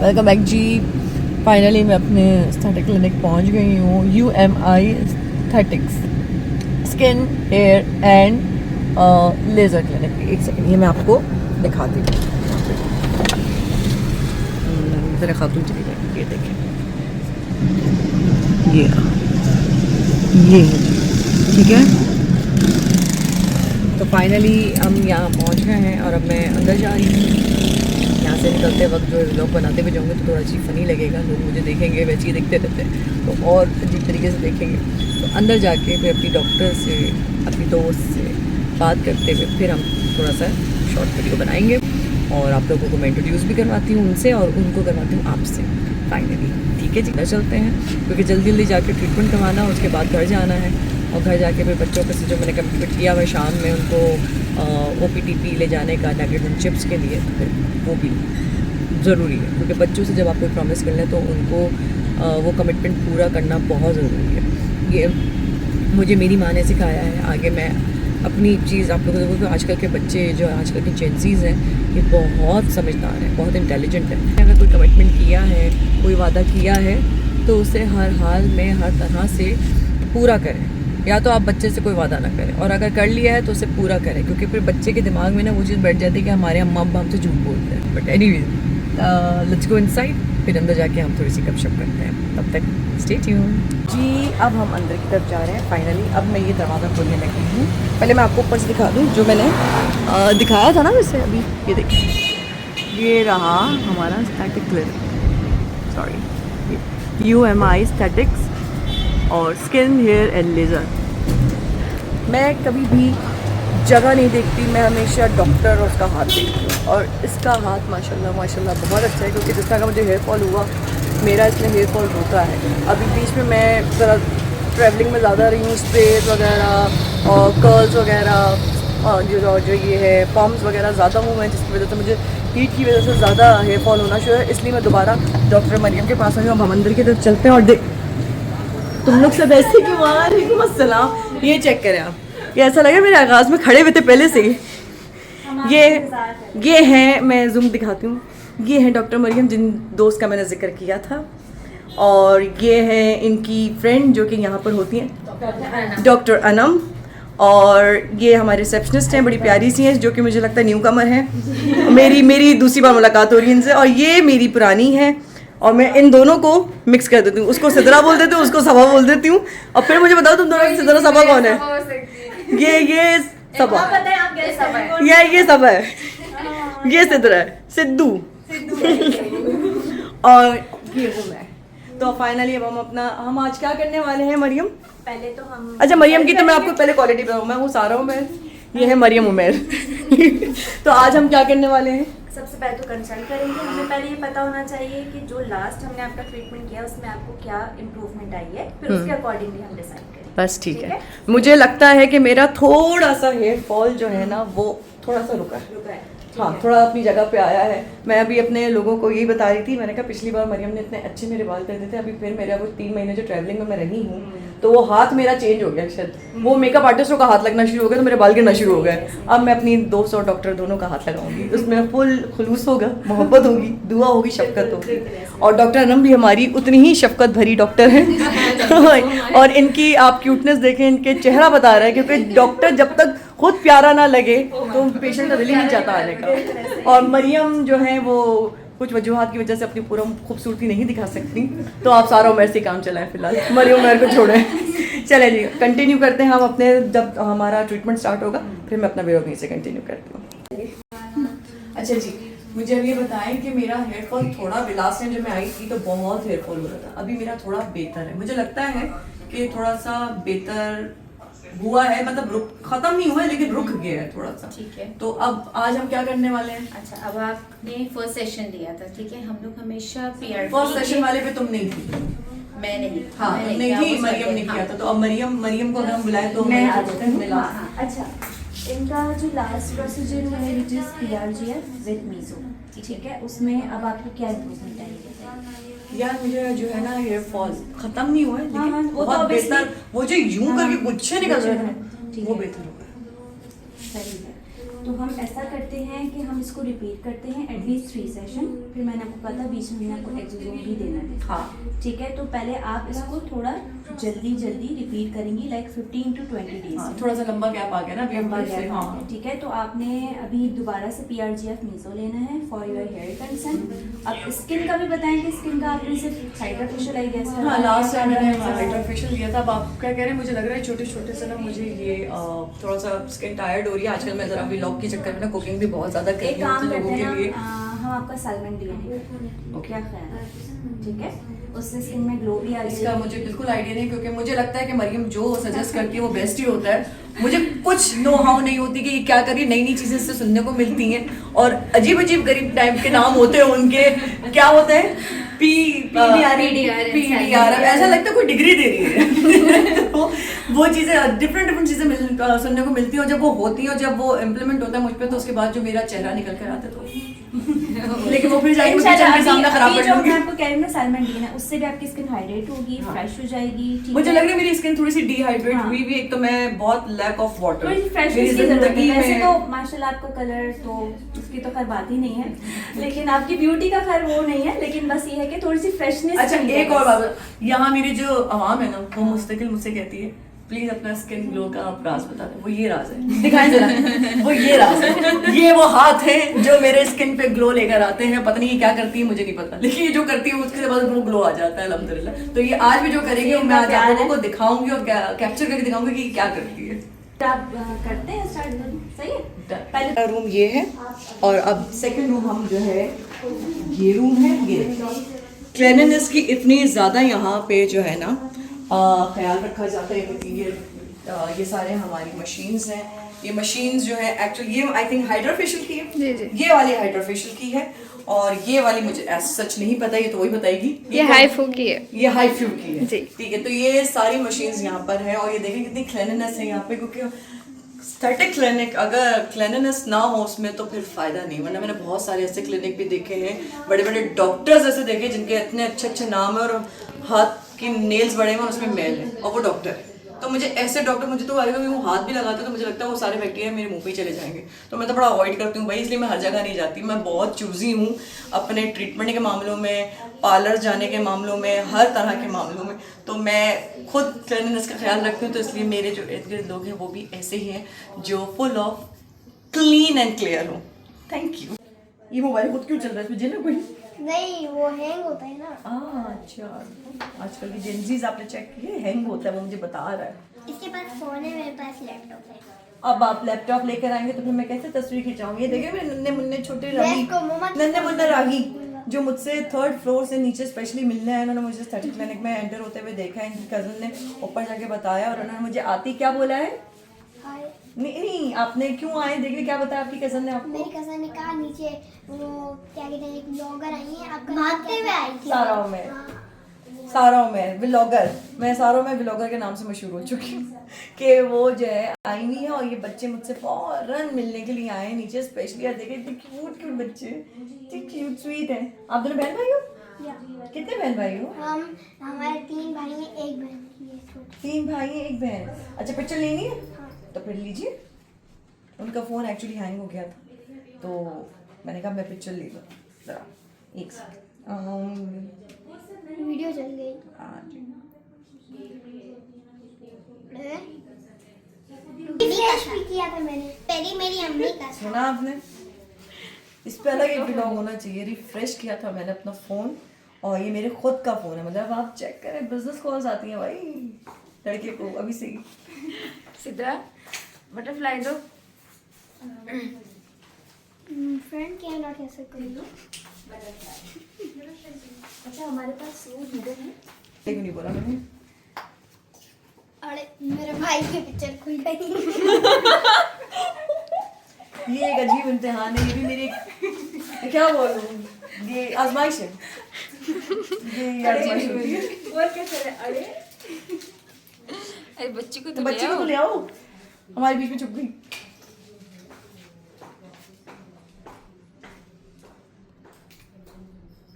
Welcome back जी। Finally मैं अपने aesthetic clinic पहुंच गई हूँ। UMI aesthetics skin hair and laser clinic. एक सेकंड, ये मैं आपको दिखाती हूँ। ज़रा खातून चली जाएगी, ये देखें, ये ठीक है। तो फाइनली हम यहाँ पहुँच गए हैं और अब मैं अंदर जा रही हूँ। यहाँ से निकलते वक्त जो व्लॉग बनाते हुए जाऊँगे तो थोड़ा अजीब फनी लगेगा, लोग मुझे देखेंगे, वैसे ही देखते रहते हैं तो और अजीब तरीके से देखेंगे। तो अंदर जाके फिर अपनी डॉक्टर से, अपनी दोस्त से बात करते हुए फिर हम थोड़ा सा शॉर्ट वीडियो बनाएंगे और आप लोगों को मैं इंट्रोड्यूस भी करवाती हूँ उनसे और उनको करवाती हूँ आपसे फाइनली। ठीक है जी, घर चलते हैं क्योंकि जल्दी जल्दी जाके ट्रीटमेंट करवाना, उसके बाद घर जाना है और घर जाके फिर बच्चों के से जो मैंने कमिटमेंट किया हुआ शाम में उनको OPTP ले जाने का डाइग्रेशन चिप्स के लिए, तो फिर वो भी ज़रूरी है क्योंकि बच्चों से जब आप कोई प्रॉमिस कर लें तो उनको वो कमिटमेंट पूरा करना बहुत ज़रूरी है। ये मुझे मेरी माँ ने सिखाया है। आगे मैं अपनी चीज़ आप लोगों को देखो कि आजकल के बच्चे जो आजकल के जेंसीज़ हैं ये बहुत समझदार हैं, बहुत इंटेलिजेंट हैं। अगर कोई कमिटमेंट किया है, कोई वादा किया है तो उसे हर हाल में हर तरह से पूरा करें। या तो आप बच्चे से कोई वादा ना करें और अगर कर लिया है तो उसे पूरा करें क्योंकि फिर बच्चे के दिमाग में ना वो चीज़ बैठ जाती है कि हमारे अम्मा अब्बा हमसे झूठ बोलते हैं। But anyway let's go inside, फिर अंदर जाके हम थोड़ी सी गपशप करते हैं। तब तक स्टे ट्यून्ड जी। अब हम अंदर की तरफ जा रहे हैं फाइनली। अब मैं ये दरवाज़ा खोलने लगी हूँ। पहले मैं आपको ऊपर से दिखा दूँ जो मैंने दिखाया था ना वैसे अभी। ये देखिए, ये रहा हमारा aesthetic clinic, sorry UMI aesthetics और स्किन हेयर एंड लेज़र। मैं कभी भी जगह नहीं देखती, मैं हमेशा डॉक्टर और उसका हाथ देखती हूँ और इसका हाथ माशाल्लाह माशाल्लाह बहुत अच्छा है क्योंकि जिस तरह का मुझे हेयर फॉल हुआ, मेरा इसमें हेयर फॉल रुका है। अभी बीच में मैं ज़रा ट्रैवलिंग में ज़्यादा रही हूँ, स्ट्रेट वगैरह और कर्ल्स वगैरह और जो ये है पम्प्स वगैरह ज़्यादा हूँ मैं, जिसकी वजह से मुझे हीट की वजह से ज़्यादा हेयर फॉल होना शुरू है। इसलिए मैं दोबारा डॉक्टर मरियम के पास आई हूँ। अब हम अंदर की तरफ चलते हैं और तुम लोग सब ऐसे क्यों आ रहे हो? अस्सलाम। ये चेक करें आप, ये ऐसा लगा मेरे आगाज़ में खड़े हुए थे पहले से ही। ये हैं, मैं जूम दिखाती हूँ, ये हैं डॉक्टर मरियम जिन दोस्त का मैंने जिक्र किया था और ये हैं इनकी फ्रेंड जो कि यहाँ पर होती हैं, डॉक्टर अनम। और ये हमारे रिसेप्शनिस्ट हैं, बड़ी प्यारी सी हैं जो कि मुझे लगता है न्यू कमर हैं। मेरी दूसरी बार मुलाकात हो रही है इनसे और ये मेरी पुरानी है और मैं इन दोनों को मिक्स कर देती हूँ। उसको सिदरा बोल देती हूँ, उसको सबा बोल देती हूँ। और फिर मुझे बताओ तुम दोनों में सिदरा सबा कौन है? ये सबा, ये सबा है, ये सिदरा है, सिद्धू और ये हूँ मैं। तो फाइनली अब हम आज क्या करने वाले हैं मरियम? पहले तो हम अच्छा मरियम की तो मैं आपको पहले क्वालिटी बताऊँ, मैं हूँ सारा उमर, ये है मरियम उमर। तो आज हम क्या करने वाले हैं? सबसे पहले तो कंसल्ट करेंगे। हमें पहले ये पता होना चाहिए कि जो लास्ट हमने आपका ट्रीटमेंट किया उसमें आपको क्या इम्प्रूवमेंट आई है, फिर उसके अकॉर्डिंगली हम डिसाइड करेंगे। बस ठीक है। मुझे लगता है कि मेरा थोड़ा सा हेयर फॉल जो है ना वो थोड़ा सा रुका है। हाँ, थोड़ा अपनी जगह पे आया है। मैं अभी अपने लोगों को यही बता रही थी, मैंने कहा पिछली बार मरियम ने इतने अच्छे मेरे बाल कर दिए थे, अभी फिर मेरा वो 3 महीने जो ट्रैवलिंग में मैं रही हूँ तो वो हाथ मेरा चेंज हो गया। शायद वो मेकअप आर्टिस्टों का हाथ लगना शुरू हो गया तो मेरे बाल गिरना शुरू हो गए। अब मैं अपनी दोस्त और डॉक्टर दोनों का हाथ लगाऊंगी, उसमें फुल खुलूस होगा, मोहब्बत होगी, दुआ होगी, शफकत होगी। और डॉक्टर अनम भी हमारी उतनी ही शफकत भरी डॉक्टर है। और इनकी आप क्यूटनेस देखें, इनके चेहरा बता रहा है क्योंकि डॉक्टर जब तक खुद प्यारा ना लगे तो पेशेंट का दिल ही नहीं चाहता आने का। और मरियम जो है वो कुछ वजूहात की वजह से अपनी पूरा खूबसूरती नहीं दिखा सकती, तो आप सारा उमर से काम चलाएं फिलहाल, मरियम उमर को छोड़ें। चले जी, कंटिन्यू करते हैं हम अपने, जब हमारा ट्रीटमेंट स्टार्ट होगा फिर मैं अपना वीडियो वहीं से कंटिन्यू करती हूँ। अच्छा जी, मुझे अब ये बताएं कि मेरा हेयर फॉल थोड़ा विलास में जब मैं आई थी तो बहुत हेयर फॉल हो रहा था, अभी मेरा थोड़ा बेहतर है। मुझे लगता है कि थोड़ा सा बेहतर हुआ है, मतलब खत्म नहीं हुआ है लेकिन रुक गया है थोड़ा सा। ठीक है। तो अब आज हम क्या करने वाले हैं? अच्छा, अब आपने फर्स्ट सेशन दिया था, ठीक है। हम लोग हमेशा PRP फर्स्ट सेशन वाले पे तुम नहीं थी? मैं नहीं, हाँ, तुम नहीं थी, मरियम ने किया था। तो अब मरियम को अगर हम बुलाए तो मैं आ जाते हैं। अच्छा, इनका जो लास्ट प्रोसीजर हुआ है विच इज PRGF विद मीजो, ठीक है। उसमें अब आपको क्या इम्प्रूवमेंट आई है? यार मुझे जो है ना हेयर फॉल खत्म नहीं हुआ है लेकिन हाँ, वो बहुत तो बेहतर, वो जो यूं करके गुच्छे निकल रहे ठीक हैं वो है। बेहतर हो गया। सही है। तो हम ऐसा करते हैं कि हम इसको रिपीट करते हैं एटलीस्ट 3 सेशन। फिर मैंने आपको कहा था बीच में आपको एक्सोजोम भी देना है। हाँ ठीक है, तो पहले आप इसको थोड़ा जल्दी रिपीट करेंगी, लाइक 15 to 20 डेज। हाँ, थोड़ा सा लंबा गैप आ गया ना अभी हम लंबा से। गैप हाँ है, ठीक है। तो आपने अभी दोबारा से PRGF मीजो लेना है फॉर योर हेयर कंसर्न। अब स्किन का भी बताएंगे, स्किन का आपने सिर्फ हाइड्रा फेशियल आई गेस। हाँ, लास्ट टाइम मैंने हाइड्रा फेशियल लिया था। अब आप क्या कह रहे हैं, मुझे लग रहा है छोटे छोटे से ना मुझे ये थोड़ा सा स्किन टायर्ड हो रही है आजकल। मैं जरा व्लॉग के चक्कर में ना कुकिंग भी बहुत ज्यादा कर एक रही हूँ काम तो करते लोगों हैं के लिए। ना, हम आपका सैलमन डीएनए क्या ख्याल है? ठीक है, उससे स्किन में ग्लो भी आ इसका जाएगा। मुझे बिल्कुल आइडिया नहीं, क्योंकि मुझे लगता है कि मरियम जो सजेस्ट करती है वो बेस्ट ही होता है। मुझे कुछ नो हाउ नहीं होती कि ये क्या करिए, नई नई चीजें इससे सुनने को मिलती हैं और अजीब अजीब गरीब टाइप के नाम होते हैं उनके। क्या होता है PDR, ऐसा लगता है कोई डिग्री दे रही है। तो वो चीजें डिफरेंट चीजें सुनने को मिलती हैं और जब वो होती हैं और जब वो इम्प्लीमेंट होता है मुझ पे, तो उसके बाद जो मेरा चेहरा निकल कर आता है तो लेकिन वो फिर जाके मुझे किचन के सामने खराब कर जो दूंगी। मैं आपको कह रही हूँ ना सैलमन डीएनए, उससे भी आपकी स्किन हाइड्रेट होगी, फ्रेश हो जाएगी। ठीक मुझे है? लग रहा है मेरी स्किन थोड़ी सी डिहाइड्रेट हाँ। हुई भी। एक तो मैं बहुत लैक ऑफ वाटर, थोड़ी फ्रेशनेस की जरूरत है। वैसे तो माशाल्लाह आपका कलर तो उसकी तो खैर बात ही नहीं है, लेकिन आपकी ब्यूटी का खैर वो नहीं है, लेकिन बस ये है कि थोड़ी सी फ्रेशनेस। अच्छा एक और बात, यहाँ मेरी जो आवाम है ना वो मुस्तकिल मुझसे कहती है प्लीज अपना स्किन ग्लो का आप राज बता दें। वो ये राज है, दिखाएं जरा। वो ये राज है, ये वो हाथ है जो मेरे स्किन पे ग्लो लेकर आते हैं। पता नहीं ये क्या करती है मुझे नहीं पता, लेकिन ये जो करती है उसके बाद वो ग्लो आ जाता है अल्हम्दुलिल्लाह। तो ये आज भी जो करेगी मैं आज आप लोगों को दिखाऊंगी और कैप्चर करके दिखाऊंगी कि क्या करती है। आप करते हैं स्टार्ट, सही है। पहले रूम ये है और अब सेकंड रूम हम जो है ये रूम है। ये क्लीनलीनेस की इतनी ज़्यादा यहाँ पे जो है ना ख्याल रखा जाता है, क्योंकि ये सारे हमारी मशीन्स हैं। ये मशीन्स जो है एक्चुअली ये आई थिंक हाइड्रा फेशियल की है, ये वाली हाइड्रा फेशियल की है और ये वाली मुझे सच नहीं पता, ये तो वही बताएगी। ये हाई फू की है, ये हाई फ्यू की है जी। ठीक है, तो ये सारी मशीन्स यहाँ पर है और ये देखें कितनी क्लीनलीनेस है यहाँ पे, क्योंकि स्टैटिक क्लिनिक अगर क्लीनलीनेस ना हो उसमें तो फिर फायदा नहीं। वरना मैंने बहुत सारे ऐसे क्लिनिक भी देखे हैं, बड़े बड़े डॉक्टर्स ऐसे देखे जिनके इतने अच्छे अच्छे नाम है और हाथ की नेल्स बड़े हैं और उसमें मैल है और वो डॉक्टर है। तो मुझे ऐसे डॉक्टर, मुझे तो अगर वो हाथ भी लगाते तो मुझे लगता है वो सारे बैक्टीरिया मेरे मुंह पे ही चले जाएंगे। तो मैं तो बड़ा अवॉइड करती हूँ भाई, इसलिए मैं हर जगह नहीं जाती। मैं बहुत चूजी हूँ अपने ट्रीटमेंट के मामलों में, पार्लर जाने के मामलों में, हर तरह के मामलों में। तो मैं खुद क्लीनलीनेस का ख्याल रखती हूँ, तो इसलिए मेरे जो इर्द गिर्द लोग हैं वो भी ऐसे ही हैं जो full of clean and clear हो। Thank you. ये मोबाइल खुद क्यों चल रहा है, मुझे ना कोई नहीं वो हैंग होता है ना, अच्छा आजकल की जेंजीज आपने चेक किए, हैंग होता है, वो मुझे बता रहा है। इसके पास फोन है, मेरे पास लैपटॉप है। अब आप लैपटॉप लेकर आएंगे तो फिर मैं कैसे तस्वीर खिंचाऊंगी? ये देखिए मेरे नन्हे मुन्ने छोटे राही, इसको मुम्मा की नन्हे मुन्ने राही जो मुझसे 3rd फ्लोर से नीचे स्पेशली मिलने आए। उन्होंने मुझे स्टैटिक क्लिनिक में एंटर होते हुए देखा है, इनकी कजन ने ऊपर जाके बताया और उन्होंने मुझे आती क्या बोला है। हाय, नहीं आपने क्यों आए, देखिए क्या बताया आपकी कजन ने आपको। मेरी कजन ने कहा नीचे वो क्या कहते हैं एक ब्लॉगर आई है, आपका भागते हुए आई थी। साराओं में, हाँ, सारों में व्लॉगर, मैं सारों में व्लॉगर के नाम से मशहूर हो चुकी हूँ कि वो जो है आई हुई है और ये बच्चे मुझसे फौरन मिलने के लिए आए हैं नीचे स्पेशली। और देखे इतने क्यूट क्यूट बच्चे, इतने क्यूट स्वीट हैं। आप दोनों बहन भाई हो? या कितने बहन भाई हो? हमारे 3 भाई हैं, 1 बहन है छोटी। 3 भाई हैं 1 बहन। अच्छा पिक्चर लेनी है हाँ। तो फिर लीजिए। उनका फ़ोन एक्चुअली हैंग हो गया था तो मैंने कहा मैं पिक्चर ले लूँ ज़रा एक सेकंड। वीडियो चल गई। हाँ जी। रिफ्रेश भी किया था मैंने, पहले मेरी अम्मी का था। सुना आपने, इस पे अलग एक ब्लॉग होना चाहिए। रिफ्रेश किया था मैंने अपना फ़ोन और ये मेरे खुद का फ़ोन है, मतलब आप चेक करें बिजनेस कॉल्स आती हैं भाई लड़के को अभी से ही। सिद्रा बटरफ्लाई दो। फ्रंट कैमरा कैसे करूँ? अच्छा हमारे पास वो वीडियो है। क्यों नहीं बोला मैंने? अरे मेरे भाई की पिक्चर खुल गई। ये एक अजीब इम्तिहान है, ये भी मेरी क्या बोलूं, ये आजमाइश है, ये आजमाइश होती है। और क्या चले? अरे अरे बच्ची को तो बच्ची को तो ले आओ, हमारे बीच में छुप गई।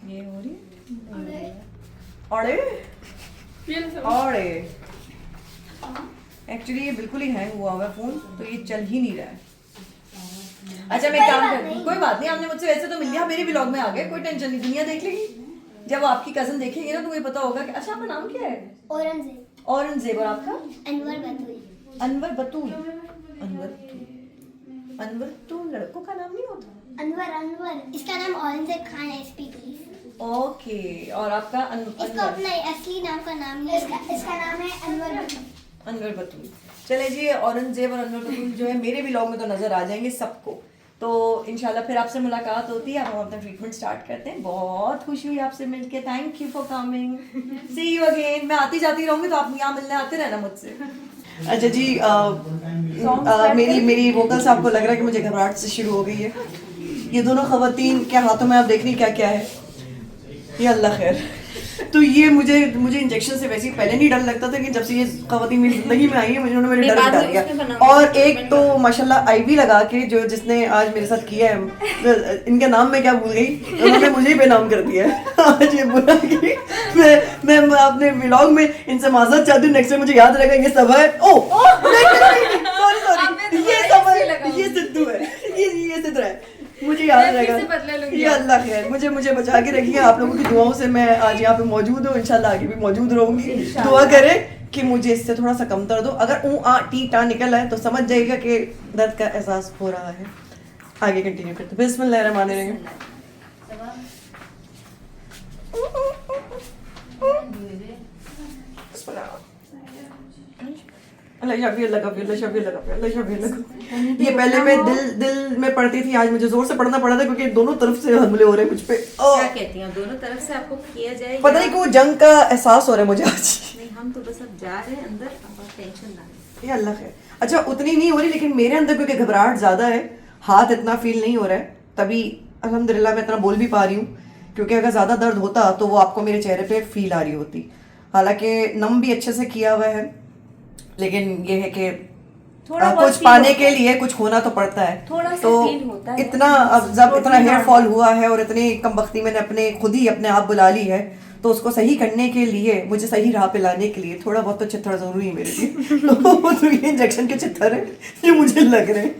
ये हो रही है अरे अरे एक्चुअली ये बिल्कुल ही हैंग हुआ हुआ है फोन, तो ये चल ही नहीं रहा है। अच्छा मैं काम कर, कोई बात नहीं, आपने मुझसे वैसे तो मिल लिया, मेरे व्लॉग में आ गए, कोई टेंशन नहीं, दुनिया देख लेगी। जब आपकी कजन देखेंगे ना तो मुझे पता होगा कि अच्छा आपका नाम क्या है? औरंगजेब। औरंगजेब। और आपका? अनवर बतूल। अनवर बतूल। अनवर तो लड़कों का नाम नहीं होता? अनवर इसका नाम औरंगजेब खान है, स्पीक प्लीज। ओके। और आपका? इसका अपना असली नाम का नाम नहीं, इसका नाम है अनवर बतूल। अनवर बतूल। चले जी, औरंगजेब और अनवर बतूल जो है मेरे व्लॉग में तो नजर आ जाएंगे सबको। तो इंशाल्लाह फिर आपसे मुलाकात होती है, अब हम अपना ट्रीटमेंट स्टार्ट करते हैं। बहुत खुशी हुई आपसे मिलके, thank you for coming, see you again. मैं आती जाती रहूंगी तो आप यहाँ मिलने आते रहना मुझसे। अच्छा जी, मेरी वोकल्स आपको लग रहा है कि मुझे घबराहट से शुरू हो गई है। ये दोनों खवातीन के हाथों में आप देख रही क्या क्या है, ये अल्लाह खैर। तो ये मुझे इंजेक्शन से वैसे ही पहले नहीं डर लगता था, लेकिन जब से ये खवातीन मेरी जिंदगी में आई है उन्होंने मेरे डर बिठा दिया। और एक तो माशाल्लाह आईवी लगा के जिसने आज मेरे साथ किया है, इनका नाम मैं क्या भूल गई, उन्होंने मुझे ही बेनाम कर दिया है। आज ये बुरा कि मैं अपने व्लॉग में इनसे माजरत चाहती हूँ, नेक्स्ट टाइम मुझे याद रहेगा ये सब है। सॉरी ये सब है, ये सिद्धू है, ये सिद्धू है, मुझे याद रहेगा। ये अल्लाह खैर मुझे बचा के रखिए, आप लोगों की दुआओं से मैं आज यहाँ पे मौजूद हूँ, इंशाल्लाह आगे भी मौजूद रहूंगी। दुआ करें कि मुझे इससे थोड़ा सा कम दर्द हो, अगर आ टी टा निकल आए तो समझ जाइएगा कि दर्द का एहसास हो रहा है। आगे कंटिन्यू करते, बिस्मिल्लाहिर्रहमानिर्रहीम। ये पहले मैं दिल में पढ़ती थी, आज मुझे जोर से पढ़ना पड़ा था क्योंकि दोनों तरफ से हमले हो रहे हैं मुझ पे। क्या कहती हैं, दोनों तरफ से आपको किया जाए? पता नहीं क्यों जंग का एहसास हो रहा है मुझे आज। नहीं, हम तो बस अब जा रहे हैं अंदर, अब टेंशन ना लें। ये अल्लाह खैर। अच्छा उतनी नहीं हो रही, लेकिन मेरे अंदर क्योंकि घबराहट ज्यादा है, हाथ इतना फील नहीं हो रहा है, तभी अल्हम्दुलिल्लाह मैं इतना बोल भी पा रही हूँ। क्योंकि अगर ज्यादा दर्द होता तो वो आपको मेरे चेहरे पे फील आ रही होती। हालांकि नम भी अच्छे से किया हुआ है, लेकिन ये है कि कुछ पाने के लिए कुछ होना तो पड़ता है। थोड़ा सा तो फील होता है। इतना अब जब इतना हेयर फॉल हुआ है और इतनी कम बख्ती मैंने खुद ही अपने आप बुला ली है, तो उसको सही करने के लिए, मुझे सही राह पे लाने के लिए थोड़ा बहुत तो चित्तर जरूरी है मेरे लिए। तो ये इंजेक्शन के चित्तर है जो मुझे लग रहे हैं।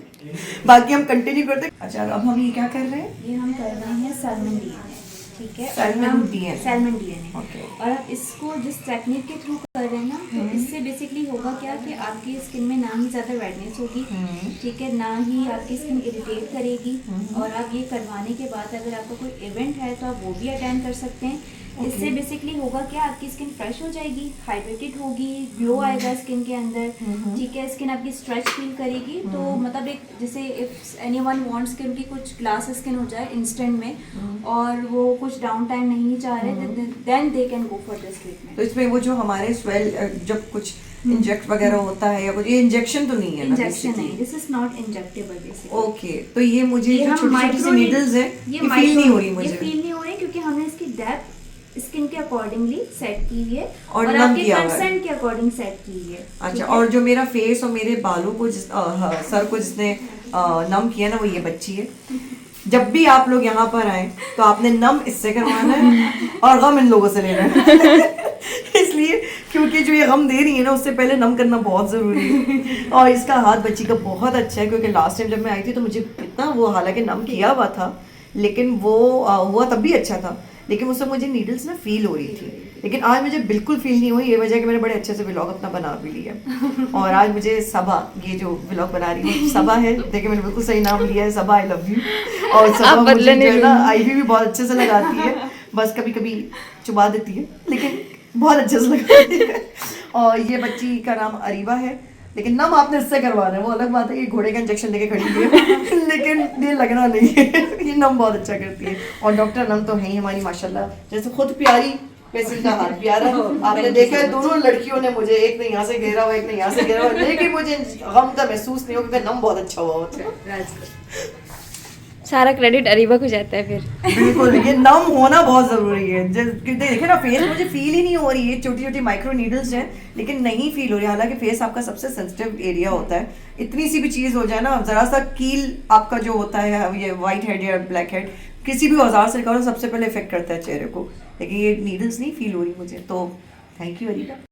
बाकी हम कंटिन्यू करते हैं। अच्छा अब हम ये क्या कर रहे हैं? ये हम कर रहे हैं सैल्मन डीएनए, ठीक है? Salmon DNA. Salmon DNA. Okay. और आप इसको जिस टेक्निक के थ्रू कर रहे हैं ना, तो इससे बेसिकली होगा क्या कि आपकी स्किन में ना ही ज़्यादा रेडनेस होगी, ठीक है, ना ही आपकी स्किन इरिटेट करेगी। और आप ये करवाने के बाद अगर आपका कोई इवेंट है तो आप वो भी अटेंड कर सकते हैं। इससे बेसिकली होगा क्या, आपकी स्किन फ्रेश हो जाएगी, हाइड्रेटेड होगी, ग्लो आएगा स्किन के अंदर, ठीक है? स्किन आपकी स्ट्रेच फील करेगी। तो मतलब एक जैसे इफ एनीवन वांट्स कि उनकी कुछ ग्लास स्किन हो जाए इंस्टेंट में और वो कुछ डाउन टाइम नहीं चाह रहे, then they can go for this treatment. तो इसमें वो जो हमारे स्वेल जब कुछ इंजेक्ट वगैरह होता है या कुछ, ये इंजेक्शन तो नहीं है ना? इंजेक्शन नहीं, this is not injectable basically. Okay. तो ये मुझे ये जो हम छोटी-छोटी सी micro नीडल्स है, ये ये फील नहीं हो रही ये मुझे। फील नहीं हो रही क्योंकि हमने इसकी डेप्थ स्किन के अकॉर्डिंगली सेट की हुई है और और नम आपके किया हुआ है। कंसेंट के अकॉर्डिंग सेट की हुई है। अच्छा, और जो मेरा फेस और मेरे बालों को सर को जिसने नम किया ना, वो ये बच्ची है। जब भी आप लोग यहाँ पर आए तो आपने नम इससे करवाना है और गम इन लोगों से लेना है। इसलिए क्योंकि जो ये गम दे रही है ना, उससे पहले नम करना बहुत जरूरी है। और इसका हाथ बच्ची का बहुत अच्छा है, क्योंकि लास्ट टाइम जब मैं आई थी तो मुझे इतना वो, हालांकि नम किया हुआ था लेकिन वो हुआ तब भी अच्छा था, लेकिन उससे मुझे नीडल्स ना फील हो रही थी। लेकिन आज मुझे बिल्कुल फील नहीं हुई, ये वजह कि मैंने बड़े अच्छे से व्लॉग अपना बना भी लिया। और आज मुझे सबा, ये जो व्लॉग बना रही हूँ सबा है, देखिए मैंने बिल्कुल सही नाम लिया है, सबा आई लव यू। और सबा मुझे जो है ना आईवी भी बहुत अच्छे से लगाती है, बस कभी कभी चुबा देती है लेकिन बहुत अच्छे से लगाती है। और ये बच्ची का नाम अरीबा है, लेकिन नम आपने इससे करवाना है, वो अलग बात है, ये घोड़े का इंजेक्शन लेके खड़ी है लेकिन ये लगना नहीं है। ये नम बहुत अच्छा करती है और डॉक्टर नम तो है ही हमारी माशाल्लाह, जैसे खुद प्यारी वैसे इनका हाथ प्यारा। आपने देखा है दोनों लड़कियों ने मुझे, एक ने यहाँ से घेरा हुआ, एक ने यहाँ से घेरा हुआ, लेकिन मुझे गम का महसूस नहीं हो क्योंकि नम बहुत अच्छा हुआ होता है। सारा क्रेडिट अरीबा को जाता है फिर। बिल्कुल, ये नम होना बहुत जरूरी है। देखे ना फेस मुझे फील ही नहीं हो रही है, छोटी छोटी माइक्रो नीडल्स हैं लेकिन नहीं फील हो रही। हालांकि फेस आपका सबसे सेंसिटिव एरिया होता है, इतनी सी भी चीज हो जाए ना, जरा सा कील आपका जो होता है, ये व्हाइट हेड या ब्लैक हेड, किसी भी औजार से करो सबसे पहले इफेक्ट करता है चेहरे को, लेकिन ये नीडल्स नहीं फील हो रही मुझे। तो थैंक यू अरीबा।